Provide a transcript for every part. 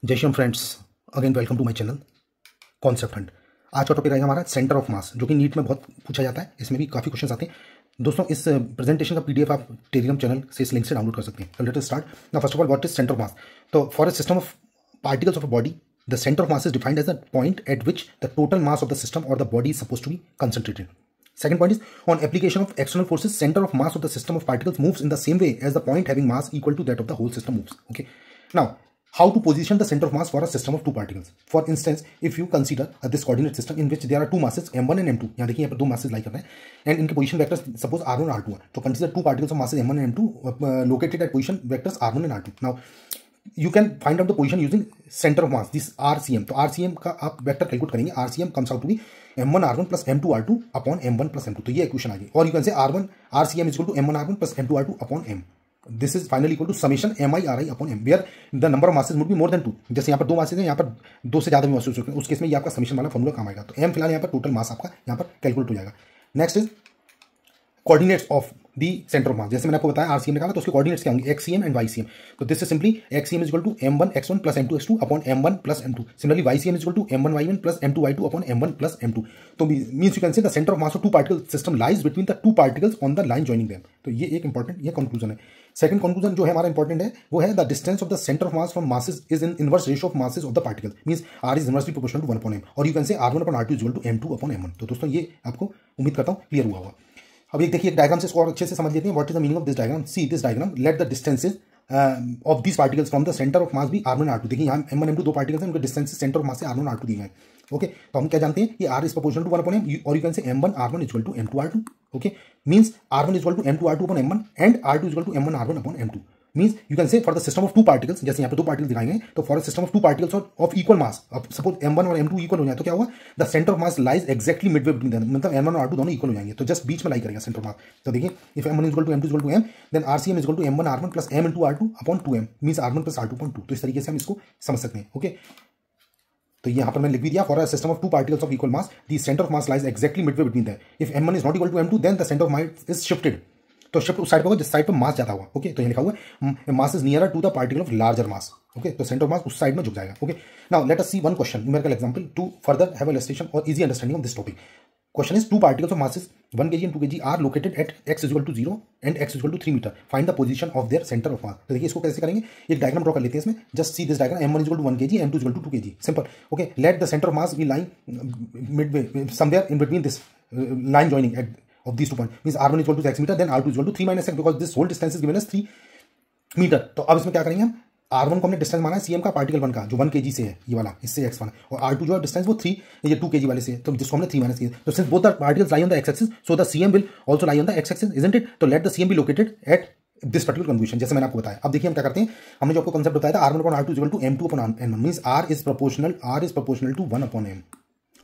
जय Shri Ram friends, again welcome to my channel Concept Hunt. आज का टॉपिक रहेगा हमारा सेंटर ऑफ मास, जो कि नीट में बहुत पूछा जाता है। इसमें भी काफ़ी क्वेश्चन आते हैं। दोस्तों, इस प्रेजेंटेशन का पीडीएफ आप टेलीग्राम चैनल से इस लिंक से डाउनलोड कर सकते हैं। Let us start. Now first of all, what is centre of mass? तो for a system of particles of a body, the centre of mass is defined as the point at which the total mass of the system और the body is suppose to be concentrated. Second point is, on application of external forces, center of mass of the system of particles moves in the same way as the point having mass equal to that of the whole system moves. Okay. Now, how to position the center of mass for a system of two particles? For instance, if you consider this coordinate system in which there are two masses m1 and m2. यहाँ देखिए, यहाँ पर दो masses lie कर रहे हैं and इनके position vectors suppose r1 और r2 है. तो consider two particles of masses m1 and m2 located at position vectors r1 and r2. Now, you can find out the position using center of mass, this RCM. तो RCM का आप vector calculate करेंगे. RCM comes out to be m1 r1 plus m2 r2 upon m1 plus m2. तो ये equation आ गई. और you can say r1 RCM is equal to m1 r1 plus m2 r2 upon m. This is finally equal to summation mi ri upon m, where the number of masses would be more than 2. जैसे यहाँ पर दो masses हैं, यहाँ पर दो से ज़्यादा भी masses हो सकते हैं. उस केस में ये आपका समीशन वाला फॉर्मूला काम आएगा. तो m फिलहाल यहाँ पर टोटल मास आपका यहाँ पर कैलकुलेट हो जाएगा. Next is coordinates of the centre of मास. जैसे मैंने आपको बताया आरसीएम निकाला, तो उसके कोऑर्डिनेट्स क्या होंगे? X c m and y c m. तो this is simply x c m is equal to m1 x1 plus m2 x2 upon m1 plus m2. Similarly y c m is equal to m1 y1 plus m2 y2 upon m1 plus m2. तो means you can say the centre of mass of two particle system lies between the two particles on the line joining them. तो ये एक important ये conclusion है. Second conclusion जो है हमारा important है, वो है the distance of the centre of mass from masses is in inverse ratio of masses of the particle. Means r is inversely proportional to 1 upon m. और you can say r1 upon r2 is equal to m2 upon m1. तो दोस्तों, ये आपको उम्मीद करता हूँ clear हुआ होगा. अब एक देखिए, एक डायग्राम से इसको और अच्छे से समझ लेते हैं. What is the meaning of this diagram? See this diagram. Let the distances of this particles from the centre of मास भी r1 r2. देखिए, यहाँ m1 m2 दो पार्टिकल्स हैं, उनके डिस्टेंसेज सेंटर ऑफ मास से r1 r2 दिए हैं. ओके, तो हम क्या जानते हैं कि r is proportional to 1 upon m, और you can say m1 r1 is equal to m2 r2. Okay, means r1 is equal to m2 r2 upon m1 and r2 is equal to m1 r1 upon m2. Means you can say for the system of two particles, जैसे यहाँ पे दो particles दिखाए गए, तो for the system of two particles of equal mass, अब suppose m1 और m2 equal हो जाए, तो क्या होगा? The centre of mass lies exactly midway between them. मतलब m1 और r2 दोनों इक्वल हो जाएंगे, तो जस्ट बीच में लाई करेगा सेंटर ऑफ मास. तो देखिए, if m1 is equal to m2 is equal to m, then RCM is equal to m1 r1 plus m into r2 upon 2m. Means r1 plus r2 upon 2. तो इस तरीके से हम इसको समझ सकते हैं. ओके, तो यहाँ पर मैंने लिख भी दिया, for a system of two particles of equal mass the centre of mass lies exactly midway between them. If m1 is not equal to m2, then the centre of mass is shifted. तो shift उस side पर होगा जिस side पर मास ज्यादा होगा. Okay, तो ये लिखा हुआ है mass is nearer to the particle of larger mass. Okay, तो सेंटर ऑफ मास उस साइड में झुक जाएगा. Okay, now let us see one question, numerical example to further have illustration और easy understanding of this topic. Question is two particles of masses 1 kg and 2 kg are located at x is equal to 0 and x is equal to 3 metre. Find the position of their centre of mass. तो देखिए, इसको कैसे करेंगे? एक diagram draw कर लेते हैं इसमें. Just see this diagram. m1 is equal to 1 kg, m2 is equal to 2 kg. Simple. Okay, late the centre of mass be lying midway somewhere in between this line joining at of these 2 points. Means r1 is equal to x meter, then r2 is equal to 3 minus x, because this whole distance is given as 3 metre. तो अब इसमें क्या करेंगे हम? r1 को हमने distance माना है cm का, पार्टिकल 1 का, जो 1 kg से है, ये वाला, इससे x1, और r2 जो है डिस्टेंस वो 3, ये 2 kg वाले से है, तो जिसको हमने 3 माइनस किया. तो since both the particles lie on the x axis, so the cm will also lie on the x axis, isn't it? तो let the cm be located at this particular conclusion, जैसे मैंने आपको बताया. अब देखिए हम क्या करते हैं. हमने जो आपको कंसेप्ट बताया था, r1 upon r2 is equal to m2 upon m1, means r is proportional to 1 upon m.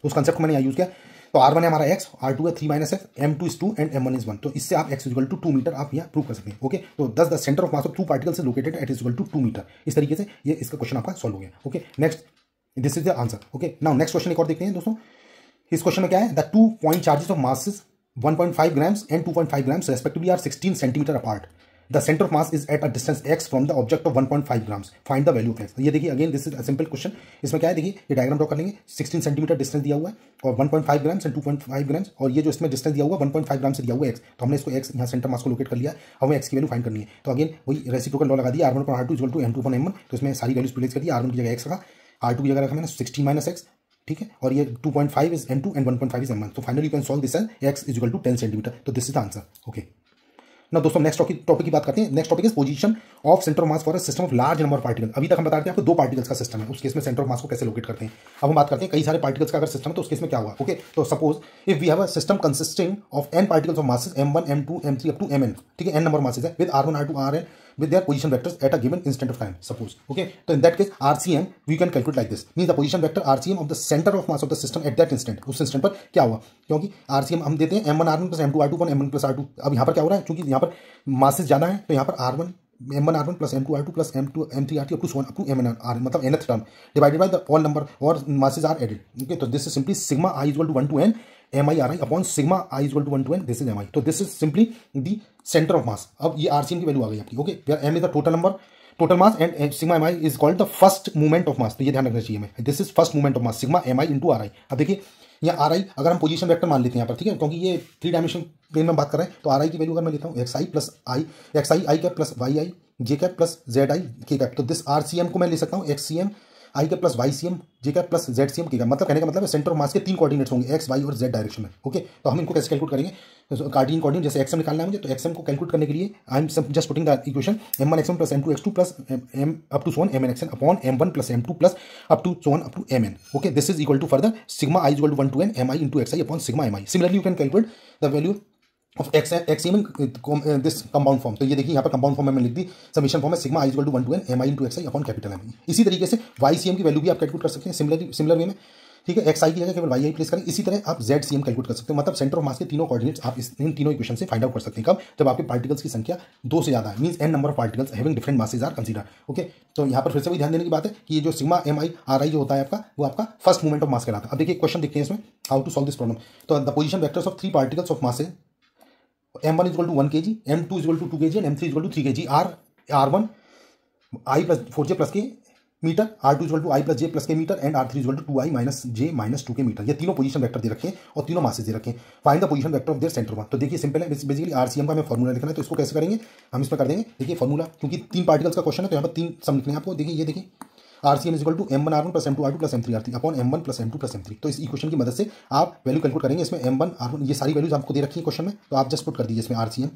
उस कंसेप्ट को मैंने यहाँ यूज किया. तो r1 है हमारा x, r2 है 3 minus x, m2 is 2 and m1 is 1. तो इससे आप x इक्वल टू 2 मीटर आप यहाँ प्रूव कर सकते हैं. ओके, तो thus the centre of mass of two particles is located at equal to 2 metre. इस तरीके से ये इसका क्वेश्चन आपका सॉल्व हो गया. Okay, next, this is the answer. Okay, now next question एक और देखते हैं दोस्तों. इस क्वेश्चन में क्या है? The 2 point charges of masses 1.5 grams and 2.5 grams respectively are 16 centimeter apart. The center of mass is at a distance x from the object of 1.5 grams. Find the value of x. ये देखिए, again this is a simple question. इसमें क्या है? देखिए, ये diagram draw कर लेंगे. 16 centimetre distance दिया हुआ है, और 1.5 ग्राम्स एंड 2.5 ग्राम्स, और ये जो इसमें डिस्टेंस दिया हुआ 1.5 ग्राम से दिया हुआ है x. तो हमने इसको x यहाँ सेंटर मास को लोकेट कर लिया. हमें x की वैल्यू फाइंड करनी है. तो अगेन वही रेसिप्रोकल लॉ लगा दिया, r1 upon r2 equal to m2 upon m1. तो इसमें सारी वैल्यूज प्लेस कर दी. r1 की जगह x रखा, r2 की जगह रखा मैंने 16 माइनस x. ठीक है, और ये 2.5 is m2 and 1.5 is m1. तो finally you can solve this as x is equal to 10 centimetre. तो this is the answer. Okay, ना दोस्तों, नेक्स्ट टॉपिक की बात करते हैं. Next topic is position of centre of mass for a system of large number of particle. अभी तक हम बता रहे थे आपको दो पार्टिकल्स का सिस्टम है, उस केस में सेंटर ऑफ मास को कैसे लोकेट करते हैं. अब हम बात करते हैं कई सारे पार्टिकल्स का अगर सिस्टम है, तो उस केस में क्या होगा. ओके, तो suppose if we have a system consisting of n particles of masses m1 m2 m3 up to mn. ठीक है, n नंबर मासेस है, with r1 r2 rn with their position vectors at a given instant of time, suppose. Okay, so in that case RCM we can calculate like this, means the position vector RCM of the center of mass of the system at that instant. उस instant पर क्या हुआ, क्योंकि RCM हम देते हैं m1 r1 plus m2 r2 पर m1 plus r2. अब यहाँ पर क्या हो रहा है, क्योंकि यहाँ पर मासेस ज्यादा है, तो यहाँ पर r1 m1 r1 plus m2 r2 plus m2 m3 r3 up to so on up to mn r, मतलब nth term divided by the all number or masses are added. Okay, so this is simply sigma I is equal to 1 to n mi ri upon sigma I is equal to 1 to n. This is mi. तो this is simply the center of mass. अब ये RCM की value आ गई आपकी. Okay, where m is the total number total mass and sigma m i is called the first movement of mass. तो ये ध्यान रखना चाहिए हमें, this is first movement of mass sigma m i into r i. अब देखिए यहाँ are आई अगर हम पोजीशन वेक्टर मान लेते हैं यहाँ पर, ठीक है, क्योंकि ये 3 डायमेंशन प्लेन में बात कर रहे हैं, तो आर आई की वैल्यू अगर मैं लेता हूँ x i plus i, x i cap plus y i j cap plus z i के कैप, तो दिस आर सी एम को मैं ले सकता हूँ x c m i cap plus y c m j cap plus z c m k cap. मतलब कहने का मतलब है सेंटर ऑफ मास के 3 कोऑर्डिनेट्स होंगे एक्स वाई और जेड डायरेक्शन में। ओके, तो हम इनको कैसे कैलकुलेट करेंगे, तो कार्डियन कोऑर्डिनेट जैसे एक्सएम निकालना है मुझे, तो एक्सएम को कैलकुलेट करने के लिए I am just putting the equation m1 x1 plus m2 x2 plus m up to so on mn xn upon m1 plus m2 plus up to so on up to mn। Okay, this is equal to further sigma i is equal to 1 to n mi into xi upon sigma mi। Similarly you can calculate the value of x m in this compound form. तो ये देखिए यहाँ पर compound form में मैंने लिख दी, summation form में sigma i equal to 1 to n mi into xi upon capital M। इसी तरीके से वाई सी एम की वैल्यू भी आप कैलकुलेट कर सकते हैं सिमिलर वे में, ठीक है, एक्स आई की जगह केवल वाई आई प्लेस करें। इसी तरह आप जेड सी एम कैलकुलेट कर सकते हैं, मतलब सेंटर ऑफ मास के तीनों कोऑर्डिनेट्स आप इन तीनों इक्वेशन से फाइंड आउट कर सकते हैं। कब, जब आपके पार्टिकल्स की संख्या 2 से ज़्यादा है, means n number of particles having different masses are consider. Okay, तो यहाँ पर फिर से वही ध्यान देने की बात है कि ये जो sigma m i r i जो होता है आपका, वो आपका फर्स्ट मूवमेंट ऑफ मास कहलाता है। अब देखिए क्वेश्चन देखते हैं इसमें how to solve this problem. तो the position vectors of 3 particles of mass m1 is equal to 1 kg, m2 is equal to 2 kg and m3 is equal to 3 kg are r1 i plus 4j plus k metre, r2 is equal to i plus j plus k metre and r3 is equal to 2i minus j minus 2 k metre. ये तीनों position vector दे रखे हैं और तीनों masses दे रखे हैं। Find the position vector of their centre of. तो देखिए सिंपल है, बेसिकली आरसीएम का हमें फॉर्मूला लिखना है, तो इसको कैसे करेंगे हम इसमें कर देंगे। देखिए फॉर्मूला, क्योंकि 3 पार्टिकल्स का क्वेश्चन है तो यहाँ पर 3 सम लिखने हैं आपको। देखिए ये देखिए RCM is equal to m1 r1 plus m2 r2 plus m3 r3 upon m1 plus m2 plus m3। तो इस इक्वेशन की मदद से आप वैल्यू कैलकुलेट करेंगे। इसमें m1 r1 ये सारी वैल्यूज आपको दे रखी है क्वेश्चन में, तो आप जस्ट पुट कर दीजिए इसमें आरसीएम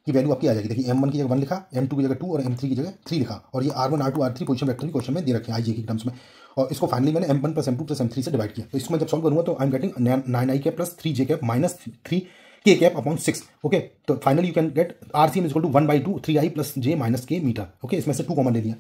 की वैल्यू आपकी आ जाएगी। देखिए m1 की जगह 1 लिखा, m2 की जगह 2 और m3 की जगह 3 लिखा, और ये r1 r2 r3 position vector भी क्वेश्चन में दे रखे हैं आईजे की टर्म्स में, और इसको फाइनली मैंने m1 plus m2 plus m3 से डिवाइड किया। तो इसको मैं जब सॉल्व करूँगा तो I am getting 9i cap plus 3j cap minus 3k cap upon 6। Okay, तो finally you can get RCM is equal to 1/2 3i plus j minus k metre. Okay, इसमें से 2 कॉमन ले लिया,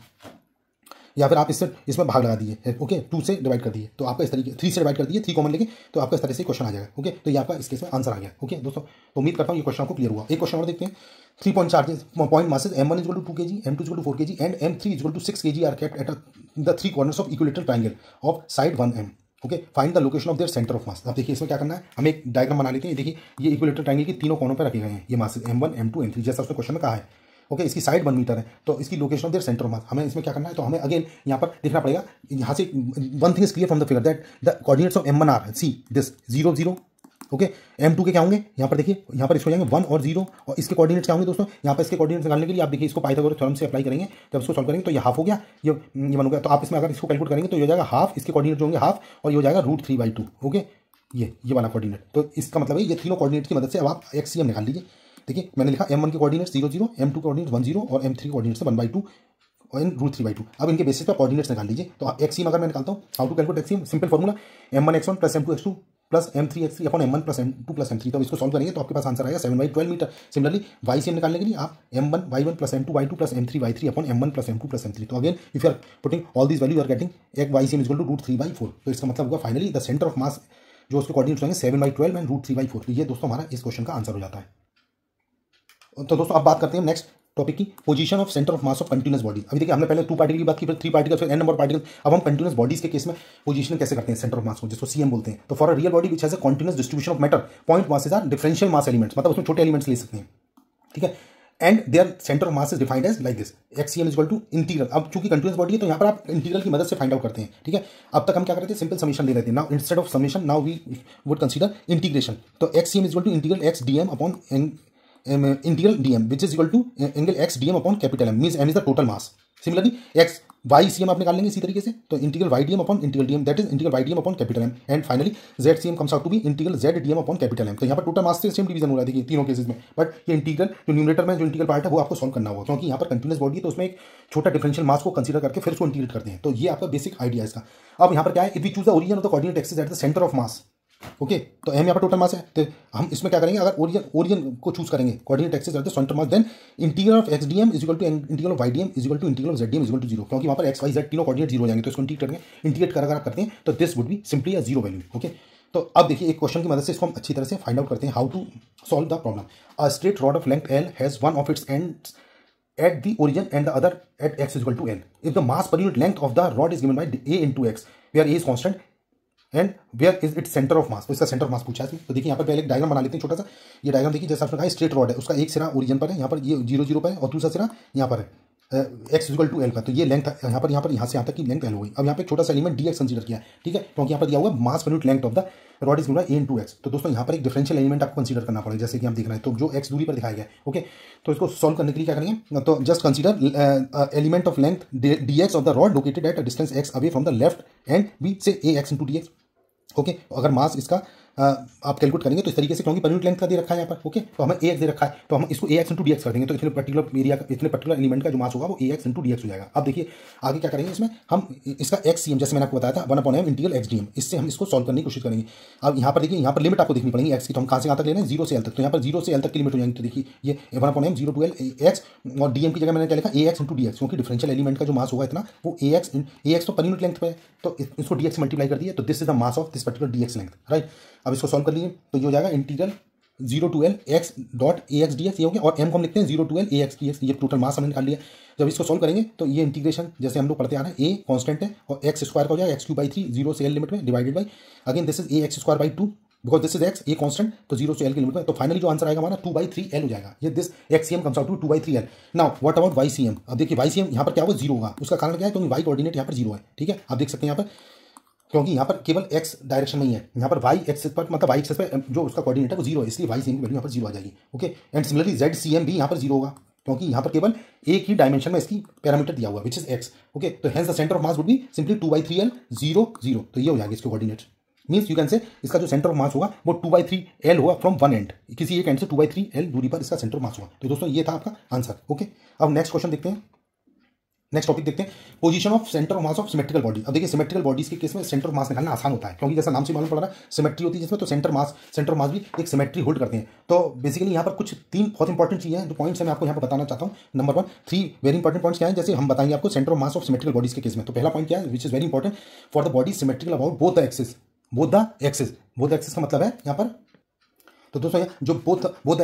या फिर आप इसमें भाग लगा दिए। ओके, 2 से डिवाइड कर दिए तो आपका इस तरीके 3 से डिवाइड कर दिए, 3 कॉमन लेके, तो आपका इस तरह से क्वेश्चन आ जाएगा। ओके, तो ये आपका इस केस में आंसर आ गया। ओके दोस्तों, तो उम्मीद करता हूँ ये क्वेश्चन आपको क्लियर हुआ। एक क्वेश्चन और देखते हैं। 3 point charges point masses m1 is equal to 2 kg, m2 is equal to 4 kg and m3 is equal to 6 kg are kept at the 3 corners of equilateral triangle of side 1m। Okay, find the location of their centre of mass. अब देखिए इसमें क्या करना है, हम एक diagram बना लेते हैं। देखिए ये इक्विलेटरल ट्रायंगल के तीनों कोनों पर रखे गए हैं ये मासेज m1 m2 m3, जैसा उसने क्वेश्चन में कहा है। ओके, इसकी साइड 1 मीटर है, तो इसकी location of their centre of मास हमें इसमें क्या करना है, तो हमें अगेन यहाँ पर देखना पड़ेगा। यहाँ से one thing is clear from the figure that the coordinates of m1 R see this 0 0। Okay, m2 के क्या होंगे, यहाँ पर देखिए, यहाँ पर इसको जाएंगे 1 और 0, और इसके कोऑर्डिनेट्स क्या होंगे दोस्तों, यहाँ पर इसके कोऑर्डिनेट्स निकालने के लिए आप देखिए इसको पाइथागोरस थ्योरम से अप्लाई करेंगे। जब इसको सॉल्व करेंगे तो ये हाफ हो गया, ये 1 हो गया, तो आप इसमें अगर इसको कैलकुलेट करेंगे तो ये हो जाएगा हाफ, इसके कोऑर्डिनेट जो होंगे हाफ, और ये हो जाएगा √3/2। ओके, ये वाला कोऑर्डिनेट, तो इसका मतलब है ये तीनों कोऑर्डिनेट की मदद से अब आप एक्ससीएम निकाल लीजिए। देखिए मैंने लिखा m1 के कोऑर्डिनेट 0 0, m2 के कोऑर्डिनेट 1 0 और m3 के कोऑर्डिनेट से 1/2 और √3/2। अब इनके बेसिस पर कोऑर्डिनेट्स निकाल लीजिए। तो एक्ससीएम अगर मैं निकालता हूँ, how to calculate XCM, simple formula m1 x1 plus m2 x2 plus m3 x3 upon m1 plus m2 plus m3। तो इसको सॉल्व करेंगे तो आपके पास आंसर आएगा 7/12 मीटर। सिमिलरली वाईसीएम निकालने के लिए आप m1 y1 plus m2 y2 plus m3 y3 upon m1 plus m2 plus m3। तो again if you are putting all these value you are getting एक वाईसीएम इज इक्वल टू √3/4। तो इसका मतलब होगा finally the centre of mass जो उसके coordinates होंगे 7/12 and √3/4। तो ये दोस्तों हमारा इस क्वेश्चन का आंसर हो जाता है। तो दोस्तों अब बात करते हैं नेक्स्ट टॉपिक की, position of centre of mass of continuous body. अभी देखिए हमने पहले 2 पार्टिकल की बात की, फिर 3 पार्टिकल, फिर n नंबर पार्टिकल। अब हम कंटिन्यूअस बॉडीज के केस में पोजीशन कैसे करते हैं सेंटर ऑफ मास को, जिसको सीएम बोलते हैं। तो for a real body which has a continuous distribution of matter, point masses are differential mass elements, मतलब उसमें छोटे एलिमेंट्स ले सकते हैं, ठीक है, and their centre of mass is defined as like this XCM is equal to integral. अब चूंकि कंटिन्यूअस बॉडी है तो यहाँ पर आप इंटीग्रल की मदद से फाइंड आउट करते हैं, ठीक है। अब तक हम क्या करते हैं, सिंपल समीशन ले रहे थे। Now instead of summation now we would consider integration. तो XCM is equal to integral x dm upon integral dm which is equal to angle x dm upon capital M, means m is the total mass. Similarly x y cm आप निकाल लेंगे इसी तरीके से, तो integral y dm upon integral dm that is integral y dm upon capital M, and finally z cm comes out to be integral z dm upon capital M। तो यहाँ पर टोटल मास से सेम डिवीजन हो रहा है देखिए तीनों cases में, बट ये इंटीग्रल जो न्यूमरेटर में जो इंटीग्रल पार्ट है वो आपको सॉल्व करना होगा, क्योंकि यहाँ पर कंटिन्यूअस बॉडी है तो उसमें एक छोटा डिफरेंशियल मास को कंसीडर करके फिर उसको इंटीग्रेट करते हैं। तो ये आपका बेसिक आइडिया इसका। अब यहाँ पर क्या है, if we choose the origin of the coordinate axis at the centre of mass, okay, तो m यहाँ पर टोटल मास है, तो हम इसमें क्या करेंगे, अगर ओरिजिन को चूज करेंगे coordinate axis at the centre mass, then integral of x dm is equal to integral of y dm is equal to integral of z dm is equal to 0, क्योंकि वहाँ पर x y z तीनों coordinate 0 हो जाएंगे, तो इसको integrate कर अगर आप करते हैं तो this would be simply a 0 value. Okay, तो अब देखिए एक क्वेश्चन की मदद से इसको हम अच्छी तरह से फाइंड आउट करते हैं, how to solve the problem. A straight rod of length l has one of its ends at the origin and the other at x is equal to l. If the mass per unit length of the rod is given by a into x, where a is constant and where is its center of mass, तो इसका centre of मास पूछा है इसमें। तो देखिए यहाँ पर पहले एक डायग्राम बना लेते हैं छोटा सा। ये डायग्राम देखिए जैसा आपने कहा स्ट्रेट रॉड है, उसका एक सिरा ओरिजिन पर है, यहाँ पर ये 0 0 पर है और दूसरा सिरा यहाँ पर है, एक्स इक्वल टू एल का, तो ये लेंथ यहाँ से यहाँ तक की लेंथ एल हो गई। अब यहाँ पे छोटा सा एलिमेंट डी एक्स कंसिडर किया है, ठीक है, क्योंकि यहाँ पर दिया हुआ mass per unit length of the rod is given a into x. तो दोस्तों यहाँ पर एक डिफरेंशियल एलिमेंट आपको कंसीडर करना पड़ेगा, जैसे कि आप देख रहे हैं, तो जो एक्स दूरी पर दिखाया गया है। ओके, तो इसको सॉल्व करने के लिए क्या करेंगे, तो just consider element of length d x of the rod located at a distance x away from the left end B से a x into d x. Okay, अगर मास इसका आप कैलकुलेट करेंगे तो इस तरीके से, क्योंकि पर यूनिट लेंथ का दे रखा है यहाँ पर। ओके, तो हमें ए एक्स दे रखा है, तो हम इसको ए एक्स इंटू डी एक्स कर देंगे, तो इतने पर्टिकुलर एरिया का, इतने पर्टिकुलर एलिमेंट का जो मास होगा वो ए एक्स इंटू डी एक्स हो जाएगा। अब देखिए आगे क्या करेंगे, इसमें हम इसका एक्स सी एम, जैसे मैंने आपको बताया था 1/m integral x D M, इससे हम इसको सॉल्व करने की कोशिश करेंगे। अब यहाँ पर देखिए, यहाँ पर लिमिट आपको देखनी पड़ेगी एक्स की, तो हम कहाँ से कहाँ तक ले रहे हैं, 0 से एल तक, तो यहाँ पर 0 से एल तक की लिमिट हो जाएगी। तो देखिए ये 1/m 0 to l एक्स, और डी एम की जगह मैंने क्या लिखा, ए एक्स इंटू डी एक्स, क्योंकि डिफरेंशियल एलिमेंट का जो मास होगा इतना, वो ए एक्स तो पर यूनिट लेंथ पे है, तो इसको डी एक्स मल्टीप्लाई कर दिए, तो this is the mass of this particular D x length, right. अब इसको सॉल्व कर लीजिए, तो ये हो जाएगा integral 0 to l x dot A x D x, ये हो गया, और एम को हम लिखते हैं 0 to l A x D x, ये टोटल मास हमने निकाल लिया। जब इसको सॉल्व करेंगे तो ये इंटीग्रेशन जैसे हम लोग पढ़ते आ रहे हैं, ए कांस्टेंट है और एक्स स्क्वायर का हो जाएगा x³ 0 से l लिमिट में divided by, again this is a x square by 2, because this is x, a constant, तो 0 से l की लिमिट में, तो फाइनली जो आंसर आएगा हमारा 2/3l हो जाएगा। ये this XCM comes out to 2/3l। Now what about YCM, अब देखिए YCM यहाँ पर क्या होगा, 0 होगा। उसका कारण क्या है, क्योंकि y कोऑर्डिनेट यहाँ पर 0 है, ठीक है, आप देख सकते हैं यहाँ पर, क्योंकि यहाँ पर केवल x डायरेक्शन में ही है, यहाँ पर y एक्सिस पर, मतलब y एक्सिस पर जो उसका कोऑर्डिनेट है वो 0 है, इसलिए YCM की वैल्यू यहाँ पर 0 आ जाएगी। ओके, एंड सिमिलरली ZCM भी यहाँ पर 0 होगा, क्योंकि यहाँ पर केवल एक ही डायमेंशन में इसकी पैरामीटर दिया हुआ है, विच इज x। ओके, तो hence the centre of mass would be simply 2/3l 0 0, तो ये हो जाएगा इसके कोऑर्डिनेट। मीन्स यू कैन से इसका जो सेंटर ऑफ मास होगा वो 2/3l होगा फ्रॉम वन एंड, किसी एक एंड से 2/3l दूरी पर इसका सेंटर ऑफ मास होगा। तो दोस्तों ये था आपका आंसर। ओके, अब नेक्स्ट क्वेश्चन देखते हैं, नेक्स्ट टॉपिक देखते हैं, position of centre of mass of symmetrical body. अब देखिए सिमेट्रिकल बॉडीज के केस में सेंटर ऑफ मास निकालना आसान होता है, क्योंकि जैसा नाम से मालूम पड़ रहा है सिमेट्री होती है जिसमें, तो सेंटर ऑफ मास भी एक सिमेट्री होल्ड करते हैं। तो बेसिकली यहाँ पर कुछ 3 बहुत इंपॉर्टेंट चीजें हैं, जो पॉइंट्स मैं आपको यहाँ पर बताना चाहता हूँ। नंबर 1, 3 वेरी इंपॉर्टेंट पॉइंट्स क्या है, जैसे हम बताएंगे आपको centre of mass of symmetrical bodies के केस में। तो पहला पॉइंट क्या है, which is very important for the body symmetrical about both the axis, both the axis का मतलब है यहाँ पर, तो दोस्तों जो बोथ द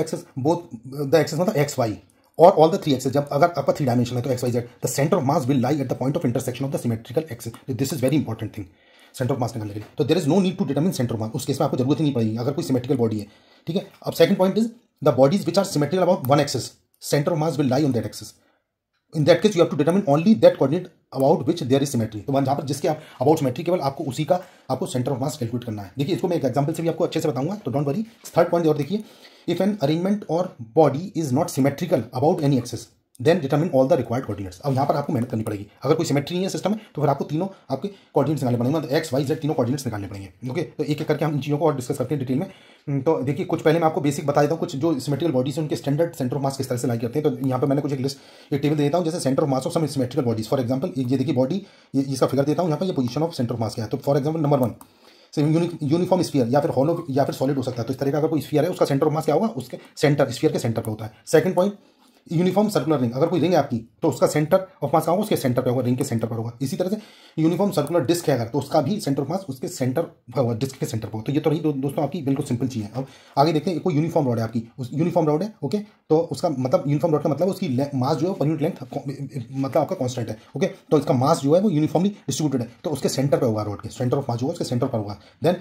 एक्सिस मतलब एक्स वाई और ऑल द 3 एक्सेस, जब अगर आपका 3 डायमेंशन है तो X Y Z, the centre of mass will lie at the point of intersection of the symmetrical axis. This is very important thing centre of mass निकालने के लिए। तो there is no need to determine centre of mass, उस case में आपको जरूरत ही नहीं पड़ेगी अगर कोई सिमेट्रिकल बॉडी है, ठीक है। अब second point is the bodies which are symmetrical about one axis, centre of mass will lie on that axis. In that case you have to determine only that coordinate about which there is symmetry, तो जहां पर जिसके आप about symmetry, केवल आपको उसी का आपको सेंटर ऑफ मास कैलकुलेट करना है। देखिए इसको मैं एक एग्जांपल से भी आपको अच्छे से बताऊंगा, तो डोंट वरी। थर्ड पॉइंट और देखिए, इफ एन अरेंजमेंट और body is not symmetrical about any axis then determine all the required coordinates. अब यहाँ पर आपको मेहनत करनी पड़ेगी, अगर कोई सिमेट्री नहीं है सिस्टम में तो फिर आपको तीनों आपके कोऑर्डिनेट्स निकालने पड़ेंगे, मतलब एक्स वाई जेड तीनों कोऑर्डिनेट्स निकालने पड़ेंगे। ओके, तो एक एक करके हम इन चीज़ों को और डिस्कस करते हैं डिटेल में। तो देखिए कुछ पहले मैं आपको बेसिक बता देता हूँ, कुछ जो सिमेट्रिकल बॉडीज है उनके स्टैंडर्ड सेंटर ऑफ मास किस तरह से लाई करते हैं। तो यहाँ पर मैंने कुछ एक टेबल देता हूँ, जैसे centre of mass of some symmetrical bodies. For example ये देखिए बॉडी, इसका फिगर देता हूँ यहाँ पर, ये position of centre of mass क्या है। तो for example number 1 uniform sphere, या फिर हॉलो या फिर सॉलिड हो सकता है। तो इस तरह का अगर कोई स्फीयर है उसका सेंटर ऑफ मास क्या होगा, उसके सेंटर, स्फीयर के सेंटर पर होता है। Second point, uniform circular ring, अगर कोई रिंग है आपकी तो उसका सेंटर ऑफ मास कहाँ होगा, उसके सेंटर पे होगा, रिंग के सेंटर पर होगा। इसी तरह से यूनिफॉर्म सर्कुलर डिस्क है अगर, तो उसका भी सेंटर ऑफ मास उसके सेंटर होगा, डिस्क के सेंटर पर होगा। तो ये तो रही दोस्तों आपकी बिल्कुल सिंपल चीज़ है। अब आगे देखते हैं, कोई यूनिफॉर्म रॉड है आपकी, उस यूनिफॉर्म रॉड है, ओके, तो उसका मतलब यूनिफॉर्म रॉड का मतलब उसकी मास जो है पर यूनिट लेंथ मतलब आपका कॉन्स्टेंट है। ओके, तो इसका मास जो है वो यूनिफॉर्मली डिस्ट्रीब्यूटेड है, तो उसके सेंटर पर होगा, रॉड के सेंटर ऑफ मास जो होगा उसके सेंटर पर होगा। Then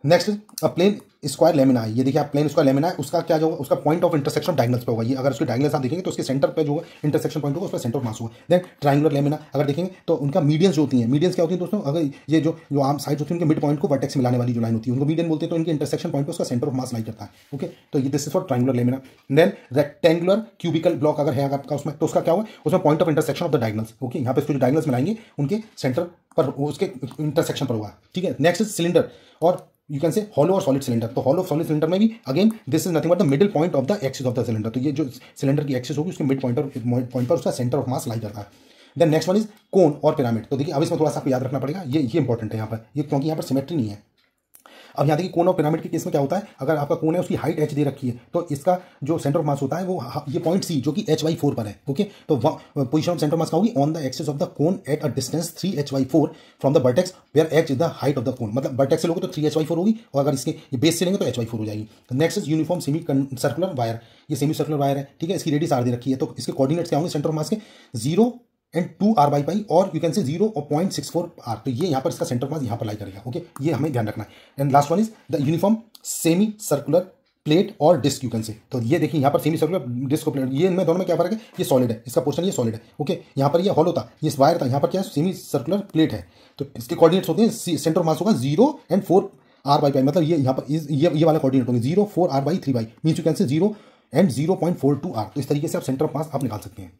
next plane square lamina है, ये देखिए आप प्लेन स्क्वायर लेमिना है, उसका क्या जो होगा, उसका पॉइंट ऑफ इंटरसेक्शन डायगोनल्स पे होगा। ये अगर उसके डायगोनल्स आप देखेंगे तो उसके सेंटर पे जो होगा इंटरसेक्शन पॉइंट होगा, उस पर सेंटर ऑफ मास होगा। देन ट्रायंगुलर लेमिना अगर देखेंगे तो उनका मीडियंस जो होती हैं, मीडियंस क्या होती है दोस्तों, अगर ये जो आर्म साइड होती है उनके मिड पॉइंट को वर्टेक्स मिलाने वाली जो लाइन होती है उनको मीडियन बोलते हैं, तो इनके इंटरसेक्शन पॉइंट पर उसका सेंटर ऑफ मास लाई करता है। ओके, तो ये this is for triangular lamina. Then rectangular cubical block अगर है आपका उसमें, तो उसका क्या होगा, उसमें point of intersection of the diagonals. Okay, यहाँ पे इसको जो डायगोनल्स मिलाएंगे उनके सेंटर पर, उसके इंटरसेक्शन पर होगा। ठीक है, नेक्स्ट इज सिलेंडर और यू कैन से हॉलो और सॉलिड सिलेंडर। तो हॉलो सॉलिड सिलेंडर में भी again this is nothing but the middle point of the axis of the cylinder. तो ये जो सिलेंडर की एक्सिस होगी उसके मिड पॉइंट पर उसका सेंटर ऑफ मास लाई करता है। देन नेक्स्ट वन इज कोन और पिरामिड। तो देखिए अब इसमें थोड़ा सा आपको याद रखना पड़ेगा, ये इंपॉर्टेंट है यहाँ पर, ये क्योंकि यहाँ पर सिमेट्री नहीं है। अब यहाँ देखिए कोन और पिरामिड के केस में क्या होता है, अगर आपका कोन है उसकी हाइट h दे रखी है, तो इसका जो सेंटर ऑफ मास होता है वो ये पॉइंट C जो कि h/4 पर है। ओके, तो position of centre of mass क्या होगी, on the axis of the cone at a distance 3h/4 from the vertex where h is the height of the cone. मतलब वर्टेक्स से लोगे तो 3h/4 होगी, और अगर इसके ये बेस से लेंगे तो h/4 हो जाएगी। Next is uniform semi circular wire, ये सेमी सर्कुलर वायर है, ठीक है, इसकी रेडियस r दे रखी है, तो इसके कोऑर्डिनेट्स क्या होंगे सेंटर ऑफ मास के 0 and 2r/π और यू कैन से 0 और 0.64r। तो ये यहाँ पर इसका सेंटर ऑफ मास यहाँ पर लाई करेगा। ओके, ये हमें ध्यान रखना है। And last one is the uniform semi circular plate और डिस्क यू कैन से। तो ये देखिए यहाँ पर सेमी सर्कुलर डिस्क और प्लेट, ये इनमें दोनों में क्या फर्क है, ये सॉलिड है, इसका पोर्शन ये सॉलिड है। ओके, यहाँ पर ये हॉलो था, ये वायर था, यहाँ पर क्या है सेमी सर्कुलर प्लेट है। तो इसके कोऑर्डिनेट्स होते हैं, सेंटर ऑफ मास होगा 0 and 4r/π, मतलब ये यहाँ पर ये वाला कोऑर्डिनेट होंगे 0 4r/3π, मीन्स यू कैन से 0 and 0.42r। तो इस तरीके से आप सेंटर ऑफ मास आप निकाल सकते हैं।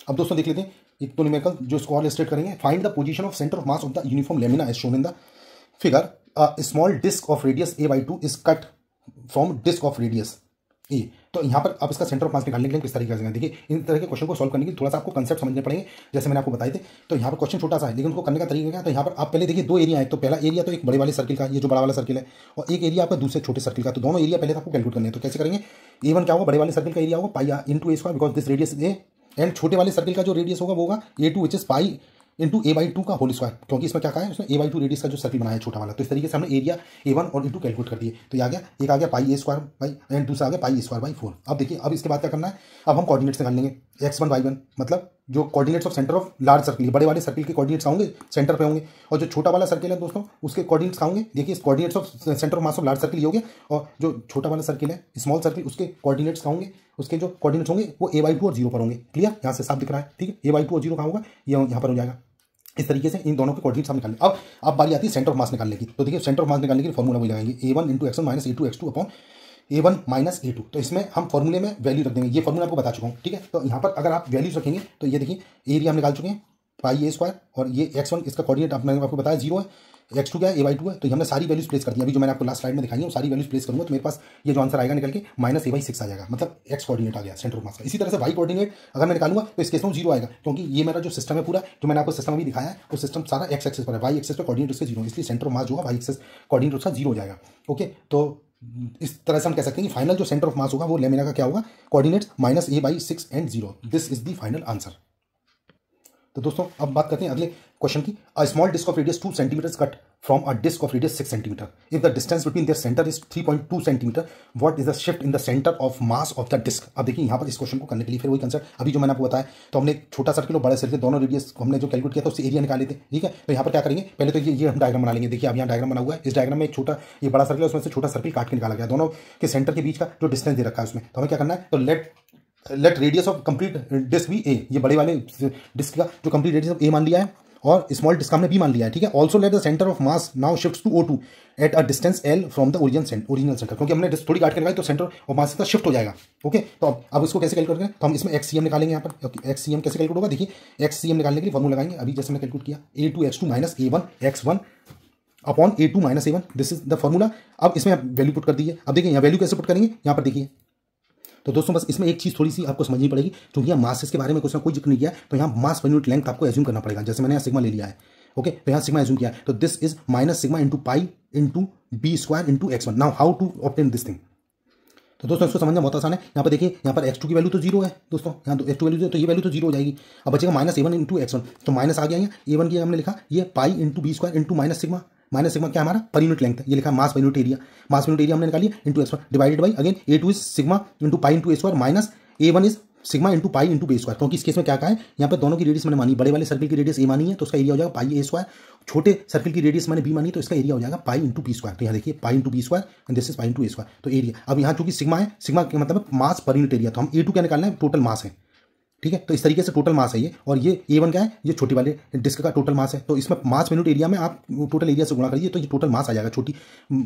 अब दोस्तों देख लेते हैं एक तो न्यूमेरिकल जो इसको और इलस्ट्रेट करेंगे। Find the position of centre of mass of the uniform lamina as shown in the figure. A small disc of radius a/2 is cut from disc of radius a. तो यहाँ पर आप इसका centre of mass निकालने के लिए किस तरीके से, देखिए इन तरह के क्वेश्चन को सॉल्व करने के लिए थोड़ा सा आपको कंसेप्ट समझने पड़ेंगे, जैसे मैंने आपको बताए थे। तो यहाँ पर क्वेश्चन छोटा सा है, लेकिन उसको करने का तरीका क्या है, तो यहाँ पर आप पहले देखिए दो एरिया है। तो पहला एरिया तो एक बड़े वाले सर्किल का, ये जो बड़ा वाला सर्किल है, और एक एरिया आपका दूसरे छोटे सर्किल का। तो दोनों एरिया पहले आपको कैलकुलेट करने हैं। तो कैसे करेंगे, A1 क्या होगा, बड़े वाले सर्किल का एरिया होगा pi into a², because this radius A, and छोटे वाले सर्किल का जो रेडियस होगा वो होगा A2 which is pi into a/2 का होल स्क्वायर, क्योंकि इसमें क्या कहा है, उसमें a/2 रेडियस का जो सर्किल बनाया है छोटा वाला। तो इस तरीके से हमने एरिया A1 और A2 कैलकुलेट कर दिए। तो ये आ गया, एक आ गया पाई a² एंड दूसरा आ गया पाई a²/4। अब देखिए, अब इसके बाद क्या करना है, अब हम कोऑर्डिनेट्स निकाल लेंगे x1 y1, मतलब जो coordinates of centre of large circle, बड़े वाले सर्किल के कोऑर्डिनेट्स होंगे सेंटर पे होंगे, और जो छोटा वाला सर्किल है दोस्तों उसके कोऑर्डिनेट्स होंगे। देखिए इस coordinates of centre of mass of large circle ये हो गया, और जो छोटा वाला सर्किल है स्मॉल सर्किल उसके कोऑर्डिनेट्स होंगे, उसके जो कोऑर्डिनेट्स होंगे वो a/2 और 0 पर होंगे। क्लियर, यहाँ से साफ दिख रहा है, ठीक है। a/2 और 0 कहाँ होगा, ये यहाँ पर हो जाएगा। इस तरीके से इन दोनों के कोऑर्डिनेट्स हम निकालें। अब बारी आती है सेंटर ऑफ मास निकालने की। तो देखिए सेंटर ऑफ मास निकालने के लिए फॉर्मूला वही लगाएंगे, a1 into x1 minus a2 x2 upon a1 minus a2। तो इसमें हम फॉर्मूले में वैल्यू रख देंगे, ये फॉर्मूला आपको बता चुका हूँ, ठीक है। तो यहाँ पर अगर आप वैल्यूज रखेंगे तो ये देखिए एरिया हम निकाल चुके हैं पाई a², और ये x1 इसका कोऑर्डिनेट मैंने आपको बताया 0 है, x2 क्या है a/2 है। तो हमने सारी वैल्यूज प्लेस कर दी, अभी जो मैंने आपको लास्ट स्लाइड में दिखाई है वो सारी वैल्यूज प्लेस करूँगा। तो मेरे पास ये जो आंसर आएगा निकल के -a/6 आ जाएगा, मतलब x कोऑर्डिनेट आ गया सेंटर ऑफ मास का। इसी तरह से y कोऑर्डिनेट अगर मैं निकालूंगा तो इस केस में 0 आएगा, क्योंकि ये मेरा जो सिस्टम है पूरा, जो मैंने आपको सिस्टम अभी दिखाया है, वो सिस्टम सारा x एक्सिस पर है, y एक्सिस पर कोऑर्डिनेट उसके 0, इसलिए सेंटर ऑफ मास जो होगा y एक्सिस कोऑर्डिनेट उसका 0 हो जाएगा। ओके, तो इस तरह से हम कह सकते हैं कि फाइनल जो सेंटर ऑफ मास होगा वो लेमिना का क्या होगा, coordinates -a/6 and 0। This is the final answer. तो दोस्तों अब बात करते हैं अगले क्वेश्चन की। A small disc of radius 2 centimetre cut from a disc of radius 6 centimetre. If the distance between their centre is 3.2 centimetre, what is the shift in the centre of mass of the disc. अब देखिए यहाँ पर इस question को करने के लिए फिर वही कंसेप्ट अभी जो मैंने आपको बताया। तो हमने छोटा सर्किल और बड़ा सर्किल दोनों रेडियस को हमने जो कैलकुलेट किया था उससे एरिया निकाले थे, ठीक है। तो यहाँ पर क्या करेंगे, पहले तो ये हम डायग्राम बना लेंगे। देखिए अब यहाँ डायग्राम बना हुआ है, इस डायग्राम में एक छोटा ये बड़ा सर्किल है, उसमें से छोटा सर्किल काट के निकाला गया, दोनों के सेंटर के बीच का जो डिस्टेंस दे रखा है उसमें। तो हमें क्या करना है, तो let radius of complete disc भी a, ये बड़े वाले डिस्क का जो कंप्लीट रेडियस ऑफ a मान लिया है, और स्मॉल डिस्क हमने b मान लिया है, ठीक है। Also let the centre of mass now shift to O2 at a distance l from the original centre, क्योंकि हमने डिस्क थोड़ी काट के निकाली तो सेंटर ऑफ मास का शिफ्ट हो जाएगा। ओके, तो अब इसको कैसे कैलकुलेट करें, तो हम इसमें XCM निकालेंगे। यहाँ पर XCM कैसे कैलकुलेट होगा, देखिए XCM निकालने के लिए फॉर्मूला लगाएंगे, अभी जैसे मैंने कैलकुलेट किया a2 x2 minus a1 x1 upon a2 minus a1, this is the formula. अब इसमें आप वैल्यू पुट कर दीजिए। अब देखिए यहाँ वैल्यू कैसे पुट करेंगे, यहाँ पर देखिए। तो दोस्तों बस इसमें एक चीज़ थोड़ी सी आपको समझनी पड़ेगी, क्योंकि यहाँ मासेस के बारे में कोई जिक्र नहीं किया, तो यहाँ मास पर यूनिट लेंथ आपको एज्यूम करना पड़ेगा। जैसे मैंने यहाँ सिग्मा ले लिया है, ओके, तो यहाँ सिग्मा एज्यूम किया है, तो this is minus sigma into pi into b² into x1। Now how to obtain this thing. तो दोस्तों इसको समझना बहुत आसान है। यहाँ पर देखिए, यहाँ पर x2 की वैल्यू तो 0 है दोस्तों, यहाँ x2 वैल्यू 0, तो ये वैल्यू तो 0 हो जाएगी। अब बचेगा -a1 इंटू x1, तो माइनस आ गया यहाँ, a1 की हमने लिखा ये पाई into b² into minus sigma क्या हमारा पर यूनिट लेंथ है, ये लिखा मास पर यूनिट एरिया, मास पर यूनिट एरिया हमने निकाली into x1 divided by again a2 is sigma into pi into a² minus a1 is sigma into pi into b², क्योंकि इस केस में क्या कहा है, यहाँ पर दोनों की रेडियस मैंने मानी, बड़े वाले सर्किल की रेडियस a मानी है तो उसका एरिया हो जाएगा पाई a², छोटे सर्किल की रेडियस मैंने b मानी तो इसका एरिया हो जाएगा पाई इंटू b²। तो यहाँ देखिए पाई into b² and this is pi into a²। तो एरिया अब यहाँ चूंकि सिग्मा है, सिग्मा का मतलब मास पर यूनिट एरिया, तो हम a2 क्या निकालना है, टोटल मास है, ठीक है। तो इस तरीके से टोटल मास है ये, और ये a1 क्या है, ये छोटी वाले डिस्क का टोटल मास है। तो इसमें मास यूनिट एरिया में आप टोटल एरिया से गुणा करिए तो ये टोटल मास आ जाएगा, छोटी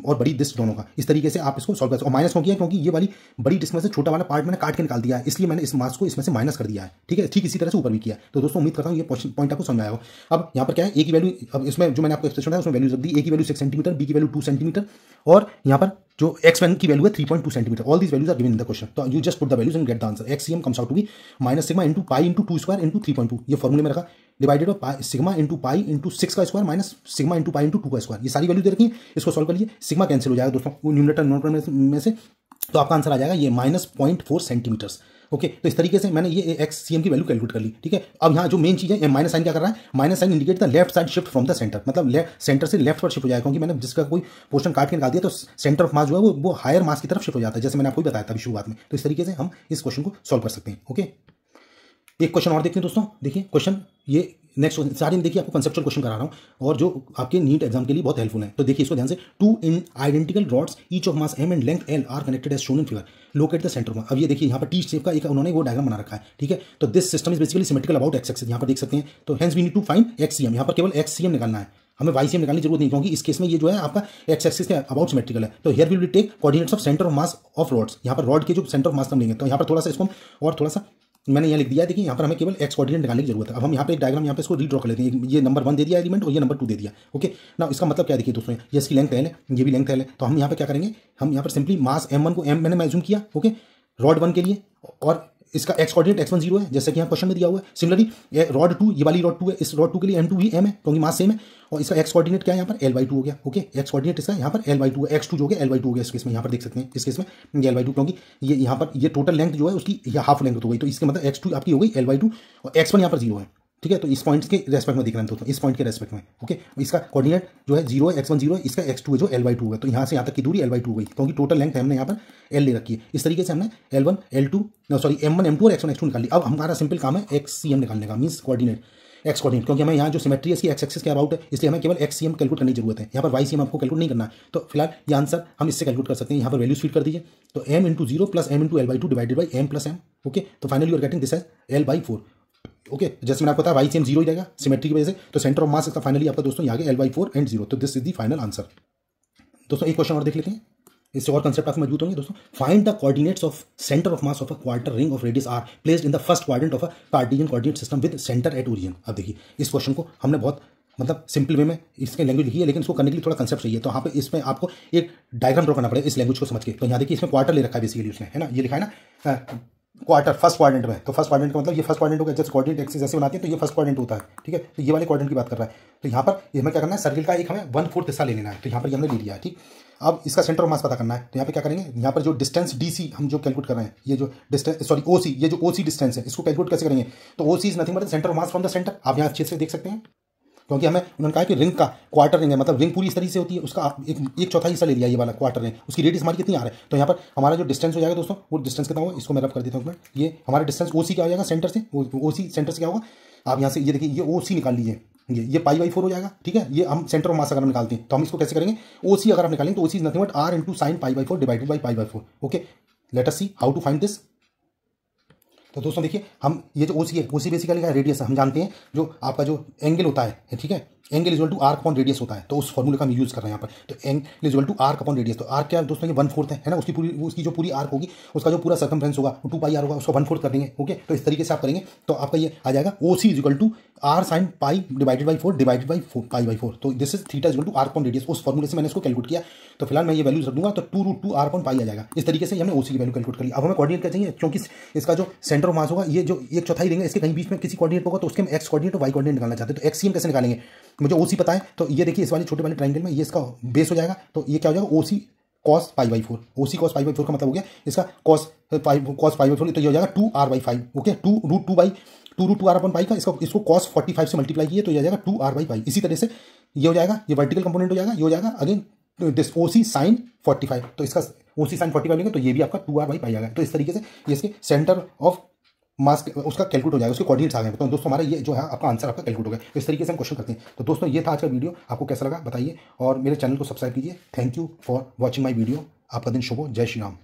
और बड़ी डिस्क दोनों का। इस तरीके से आप इसको सॉल्व कर सकते हो। और माइनस क्यों किया, क्योंकि ये वाली बड़ी डिस्क में से छोटा वाला पार्ट मैंने काट के निकाल दिया है, इसलिए मैंने इस मास को इसमें से माइनस कर दिया है, ठीक है। ठीक इसी तरह से ऊपर भी किया। तो दोस्तों उम्मीद करता हूँ ये पॉइंट आपको समझ आया हो। अब यहाँ पर क्या है, ए की वैल्यू, अब इसमें जो मैंने आपको एक्सप्रेशन है उसमें वैल्यू रख दी, ए की वैल्यू 6 सेंटीमीटर, बी की वैल्यू 2 सेंटीमीटर, और यहाँ पर जो x1 की वैल्यू है 3.2 centimetre. All these values are given in the question, तो you just put the values and get the answer. XCM comes out to be minus sigma into pi into 2² into 3.2, ये फॉर्मूले में रखा, divided by sigma into pi into 6 का square minus sigma into pi into 2 का square. ये सारी value दे रखी है, इसको सॉल्व कर लीजिए, सिग्मा कैंसिल हो जाएगा दोस्तों न्यूमरेटर डिनोमिनेटर में से, तो आपका आंसर आ जाएगा ये -0.4 सेंटीमीटर्स। ओके, तो इस तरीके से मैंने ये XCM की वैल्यू कैलकुलेट कर ली, ठीक है। अब यहाँ जो मेन चीज़ है, माइनस साइन क्या कर रहा है, minus sign indicate the left side shift from the centre, मतलब सेंटर से लेफ्ट पर शिफ्ट हो जाएगा, क्योंकि मैंने जिसका कोई पोर्शन काट के निकाल दिया तो सेंटर ऑफ मास जो है वो हायर मास की तरफ शिफ्ट हो जाता है, जैसे मैंने आपको बताया था अभी शुरुआत में। तो इस तरीके से हम इस क्वेश्चन को सॉल्व कर सकते हैं। ओके, एक क्वेश्चन और देखते हैं दोस्तों। देखिए क्वेश्चन ये नेक्स्ट सारे देखिए आपको कंसेप्चुअल क्वेश्चन करा रहा हूँ और जो आपके नीट एग्जाम के लिए बहुत हेल्पफुल है। तो देखिए इसको ध्यान से, 2 in identical rods each of mass m and length l are connected as shown in figure, locate the centre of. अब ये देखिए यहाँ पर टी शेप का एक उन्होंने वो डायग्राम बना रखा है, ठीक है। तो this system is basically symmetrical about X axis, यहाँ पर देख सकते हैं। तो hence we need to find XCM, यहाँ पर केवल XCM निकालना है, हमें YCM निकालने की जरूरत नहीं, क्योंकि इस केस में ये जो है आपका एक्स एक्सिस के अबाउट सिमेट्रिकल है। तो here will be take coordinates of centre of mass of rods, यहाँ पर रॉड के जो सेंटर ऑफ मास हम लेंगे। तो यहाँ पर थोड़ा सा इसको और थोड़ा सा मैंने यहाँ लिख दिया है, देखिए यहाँ पर हमें केवल एक्स कोऑर्डिनेट निकालने की जरूरत है। अब हम यहाँ पे एक डायग्राम यहाँ पे इसको रीड्रॉ कर लेते हैं। ये नंबर 1 दे दिया एलिमेंट और ये नंबर 2 दे दिया, ओके ना। इसका मतलब क्या देखिए दोस्तों, ये इसकी लेंथ L है, ये भी लेंथ L है। तो हम यहाँ पर क्या करेंगे, हम यहाँ पर सिंपली मास M1 को M मैंने मैज्यूम किया, ओके, रॉड 1 के लिए, और इसका एक्स कोऑर्डिनेट x1 0 है, जैसे कि यहाँ क्वेश्चन में दिया हुआ है। सिमिलरली रॉड 2, ये वाली रॉड 2 है, इस रॉड 2 के लिए M2 भी M है, क्योंकि मास सेम है, और इसका एक्स कोऑर्डिनेट क्या है यहाँ पर L/2 हो गया, ओके। एक्स कोऑर्डिनेट इसका यहाँ पर L/2 है, x2 जो है L/2 हो गया इस केस में, यहाँ पर देख सकते हैं इस केस में ये L/2, क्योंकि ये यहाँ पर ये टोटल लेंथ जो है उसकी हाफ लेंथ हो गई। तो इसके मतलब x2 आपकी हो गई L/2 और x1 यहाँ पर 0 है, ठीक है। तो इस पॉइंट के रेस्पेक्ट में देख रहे हैं दोस्तों, इस पॉइंट के रेस्पेक्ट में, ओके। इसका कोऑर्डिनेट जो है 0 है, x1 0 है, इसका x2 है जो L/2 है। तो यहाँ से यहाँ तक की दूरी L/2 हो गई, क्योंकि टोटल लेंथ हमने यहाँ पर L ले रखी है। इस तरीके से हमने L1 L2 sorry M1 M2 और x1 x2 निकाल ली। अब हमारा सिंपल काम है XCM निकालने का, मीन्स कोऑर्डिनेट एक्स कोऑर्डिनेट, क्योंकि हमें यहाँ जो सिमेट्री है इसकी एक्स एक्सिस के अबाउट है, इसलिए हमें केवल XCM कैलकुलेट करने की जरूरत है। यहाँ पर YCM आपको कैलकुलेट नहीं करना है। तो फिलहाल ये आंसर हम इससे कैलकुलेट कर सकते हैं। यहाँ पर वैल्यूज फीड कर दीजिए, तो m into 0 plus m into L/2 divided by m plus m, okay. तो finally you are getting this as L/4, okay. जैसे मैंने आपको बताया YCM 0 ही रहेगा सिमेट्री की वजह से, तो सेंटर ऑफ मास इसका फाइनली आपका दोस्तों यहाँ L/4 एंड 0। तो this is the final answer. दोस्तों एक क्वेश्चन और देख लेते हैं, इससे और कंसेप्ट काफी मजबूत होंगे दोस्तों। Find the coordinates of centre of mass of a quarter ring of radius R placed in the first quadrant of a Cartesian coordinate system with centre at origin. अब देखिए इस क्वेश्चन को हमने बहुत मतलब सिंपल वे में इसके language लिखी है, लेकिन इसको करने के लिए थोड़ा कंसेप्ट चाहिए। तो यहाँ पे इसमें आपको एक डायग्राम ड्रॉ करना पड़ेगा इस लैंग्वेज को समझ के। तो यहाँ देखिए इसमें क्वार्टर ले रखा है बेसिकली उसने, है ना, ये लिखा है ना क्वार्टर फर्स्ट क्वाड्रेंट में। तो फर्स्ट क्वाड्रेंट का मतलब ये फर्स्ट क्वाड्रेंट होगा, जैसे कोऑर्डिनेट एक्सिस ऐसे बनाते हैं तो ये फर्स्ट क्वाड्रेंट होता है, ठीक है। तो ये वाले क्वाड्रेंट की बात कर रहा है। तो यहाँ पर हमें क्या करना है, सर्किल का एक हमें 1/4 हिस्सा ले लेना है। तो यहाँ पर ये हमने ले लिया है, ठीक। अब इसका सेंटर ऑफ मास पता करना है। तो यहाँ पे क्या करेंगे, यहाँ पर जो डिस्टेंस DC हम जो कैलकुलेट कर रहे हैं, ये जो डिस्टेंस सॉरी OC, ये जो OC डिस्टेंस है इसको कैलकुलेट कैसे करेंगे। तो OC is nothing but the centre of mass from the centre. आप यहाँ अच्छे से देख सकते हैं, क्योंकि हमें उन्होंने कहा कि रिंग का क्वार्टर रिंग है, मतलब रिंग पूरी इस तरीके से होती है, उसका एक चौथाई हिस्सा ले लिया ये वाला क्वार्टर रिंग, उसकी रेडियस हमारी कितनी आ रहा है। तो यहाँ पर हमारा जो डिस्टेंस हो जाएगा दोस्तों, वो डिस्टेंस कितना होगा, इसको मैं रब कर देता हूँ। ये हमारा डिस्टेंस OC क्या हो जाएगा सेंटर से, OC सेंटर से क्या होगा, आप यहाँ से ये देखिए ये OC निकाल लीजिए, ये π/4 हो जाएगा, ठीक है। ये हम सेंटर ऑफ मास अगर हम निकालते हैं तो हम इसको कैसे करेंगे, OC अगर हम निकालेंगे तो OC is nothing but R into sine π/4 divided by π/4, okay. Let us see how to find this. तो दोस्तों देखिए हम ये जो OC है, OC बेसिकली क्या रेडियस है, हम जानते हैं जो आपका जो एंगल होता है, ठीक है, angle equal to arc upon radius होता है। तो उस फॉर्मूले का हम यूज कर रहे हैं यहाँ पर। तो angle equal to arc upon radius, तो आर्क क्या है दोस्तों, ये 1/4 है ना, उसकी जो पूरी आर्क होगी, उसका जो पूरा सर्कमफ्रेंस होगा वो 2πr होगा, उसको 1/4 कर देंगे, ओके। तो इस तरीके से आप करेंगे तो आपका ये आ जाएगा OC is equal to R sine pi divided by 4 divided by π/4। तो this is theta is equal to arc upon radius, उस फॉर्मूले से मैंने इसको कैलकुलेट किया। तो फिलहाल मैं ये वैल्यूज रख दूंगा, तो 2√2 R अपॉन पाई आ जाएगा। इस तरीके से हमने OC की वैल्यू कैलकुलेट कर ली। अब हमें कोऑर्डिनेट क्या चाहिए, क्योंकि इसका जो सेंटर ऑफ मास होगा, ये जो एक चौथाई देंगे, इसके कहीं बीच में किसी कोऑर्डिनेट होगा, तो उसके हम एक्स कोऑर्डिनेट और वाई कोऑर्डिनेट निकालना चाहते हैं। तो XCM कैसे निकालेंगे, मुझे OC पता है। तो ये देखिए इस वाले छोटे वाले ट्रायंगल में ये इसका बेस हो जाएगा। तो ये क्या हो जाएगा, OC cos π/4। OC cos π/4 का मतलब हो गया इसका cos π/4, तो ये हो जाएगा 2R/5, okay. 2√2 R upon pi का इसको cos 45 से मल्टीप्लाई किए तो ये हो जाएगा 2R/5। इसी तरह से ये हो जाएगा, ये वर्टिकल कंपोनेंट हो जाएगा, ये हो जाएगा अगेन दिस OC sin 45। तो इसका OC sin 45 लेंगे तो ये भी आपका 2R/5 आ जाएगा। तो इस तरीके से ये इसके सेंटर ऑफ मास उसका कैलकुलेट हो जाएगा, उसके कोऑर्डिनेट्स आ गए। तो दोस्तों हमारा ये जो है आपका आंसर आपका कैलकुलेट हो गया। तो इस तरीके से हम क्वेश्चन करते हैं। तो दोस्तों ये था आज का वीडियो, आपको कैसा लगा बताइए और मेरे चैनल को सब्सक्राइब कीजिए। Thank you for watching my video. आपका दिन शुभ हो। जय श्री राम।